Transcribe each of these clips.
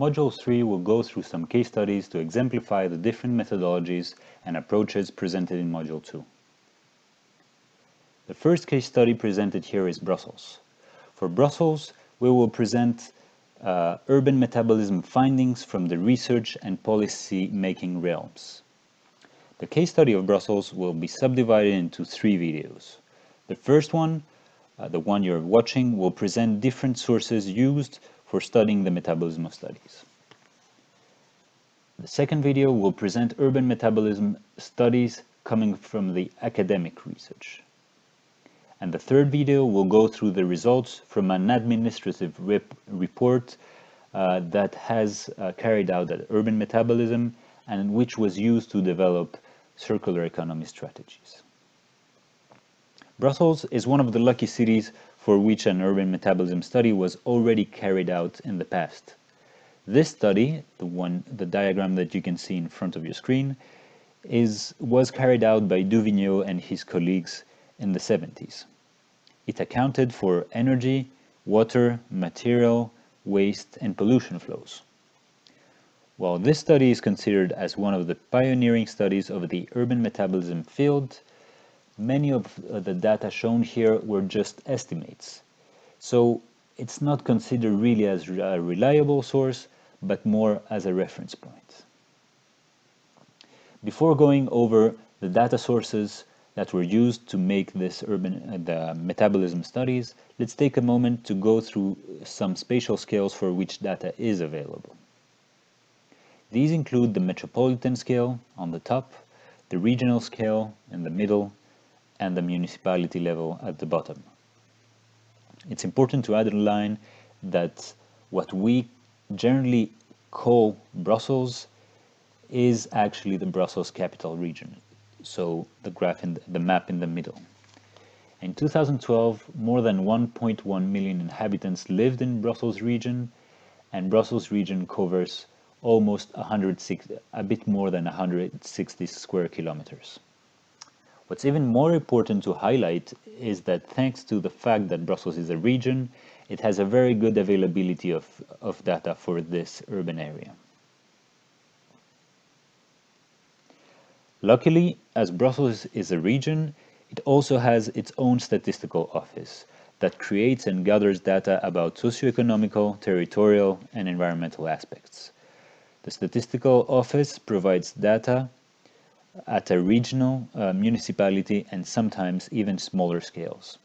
Module 3 will go through some case studies to exemplify the different methodologies and approaches presented in Module 2. The first case study presented here is Brussels. For Brussels, we will present urban metabolism findings from the research and policy-making realms. The case study of Brussels will be subdivided into 3 videos. The first one, the one you're watching, will present different sources used for studying the metabolism of studies. The second video will present urban metabolism studies coming from the academic research. And the third video will go through the results from an administrative report that has carried out at urban metabolism and which was used to develop circular economy strategies. Brussels is one of the lucky cities for which an urban metabolism study was already carried out in the past. This study, the diagram that you can see in front of your screen, was carried out by Duvigneau and his colleagues in the 70s. It accounted for energy, water, material, waste, and pollution flows. While this study is considered as one of the pioneering studies of the urban metabolism field, many of the data shown here were just estimates. So it's not considered really as a reliable source, but more as a reference point. Before going over the data sources that were used to make this the metabolism studies, let's take a moment to go through some spatial scales for which data is available. These include the metropolitan scale on the top, the regional scale in the middle, and the municipality level at the bottom. It's important to underline that what we generally call Brussels is actually the Brussels capital region, so the map in the middle. In 2012, more than 1.1 million inhabitants lived in Brussels region, and Brussels region covers almost a bit more than 160 square kilometers. What's even more important to highlight is that thanks to the fact that Brussels is a region, it has a very good availability of data for this urban area. Luckily, as Brussels is a region, it also has its own statistical office that creates and gathers data about socioeconomical, territorial, and environmental aspects. The statistical office provides data at a regional, municipality, and sometimes even smaller scales.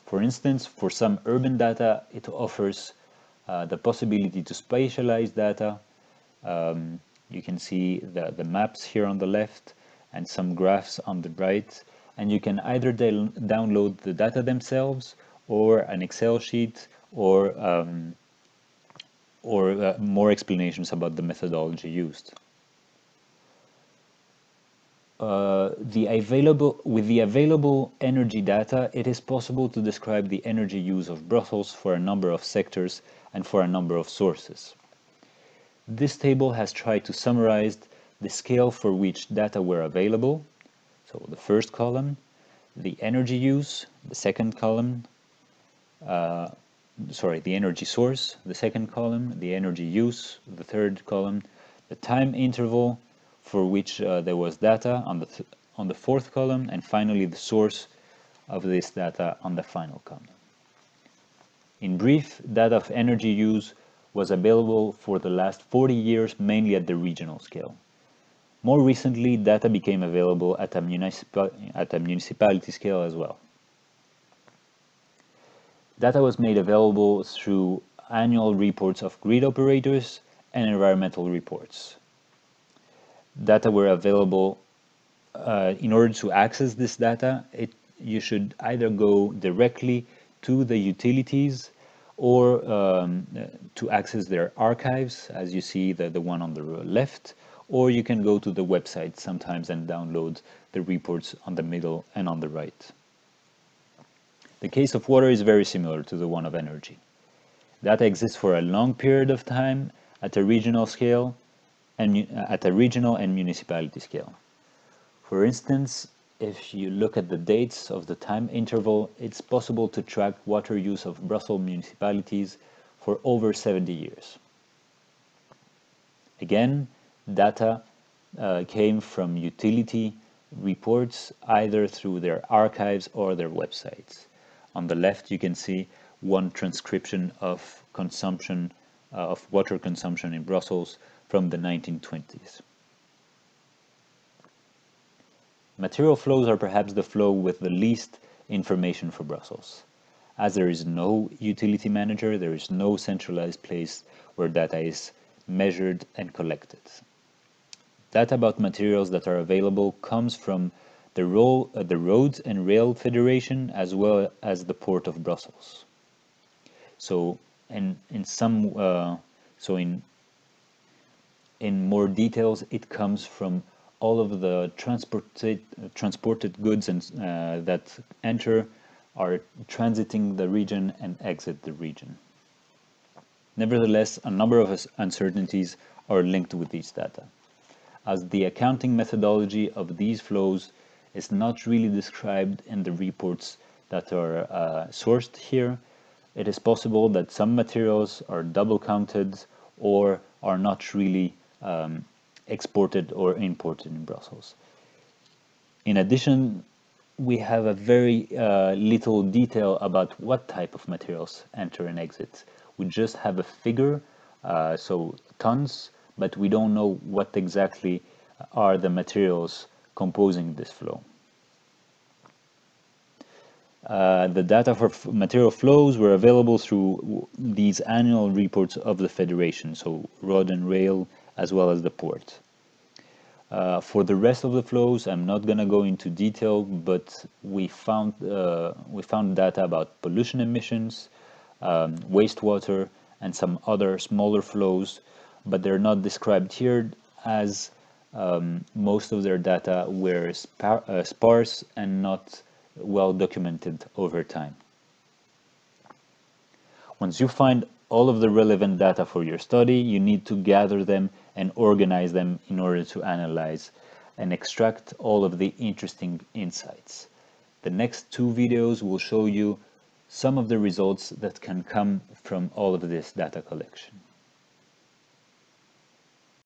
For instance, for some urban data, it offers the possibility to spatialize data. You can see the maps here on the left and some graphs on the right, and you can either download the data themselves or an Excel sheet or more explanations about the methodology used. With the available energy data, it is possible to describe the energy use of Brussels for a number of sectors and for a number of sources. This table has tried to summarize the scale for which data were available. So the first column, the energy use, the second column, the energy source, the second column, the energy use, the third column, the time interval for which there was data on the fourth column, and finally the source of this data on the final column. In brief, data of energy use was available for the last 40 years, mainly at the regional scale. More recently, data became available at a municipality scale as well. Data was made available through annual reports of grid operators and environmental reports. Data were available. In order to access this data, you should either go directly to the utilities or to access their archives, as you see the one on the left, or you can go to the website sometimes and download the reports on the middle and on the right. The case of water is very similar to the one of energy. Data exists for a long period of time at a regional scale and at a regional and municipality scale. For instance, if you look at the dates of the time interval, it's possible to track water use of Brussels municipalities for over 70 years. Again, data came from utility reports either through their archives or their websites. On the left, you can see one transcription of consumption of water consumption in Brussels from the 1920s. Material flows are perhaps the flow with the least information for Brussels. As there is no utility manager, there is no centralized place where data is measured and collected. Data about materials that are available comes from the Roads and Rail Federation as well as the Port of Brussels. So, in more details, it comes from all of the transported goods and that enter, are transiting the region and exit the region. Nevertheless, a number of uncertainties are linked with these data, as the accounting methodology of these flows is not really described in the reports that are sourced here. It is possible that some materials are double counted or are not really exported or imported in Brussels. In addition, we have a very little detail about what type of materials enter and exit. We just have a figure, so tons, but we don't know what exactly are the materials composing this flow. The data for material flows were available through these annual reports of the Federation, so Road and Rail, as well as the port. For the rest of the flows, I'm not going to go into detail, but we found data about pollution emissions, wastewater, and some other smaller flows, but they're not described here as most of their data were sparse and not well documented over time. Once you find all of the relevant data for your study, you need to gather them and organize them in order to analyze and extract all of the interesting insights. The next two videos will show you some of the results that can come from all of this data collection.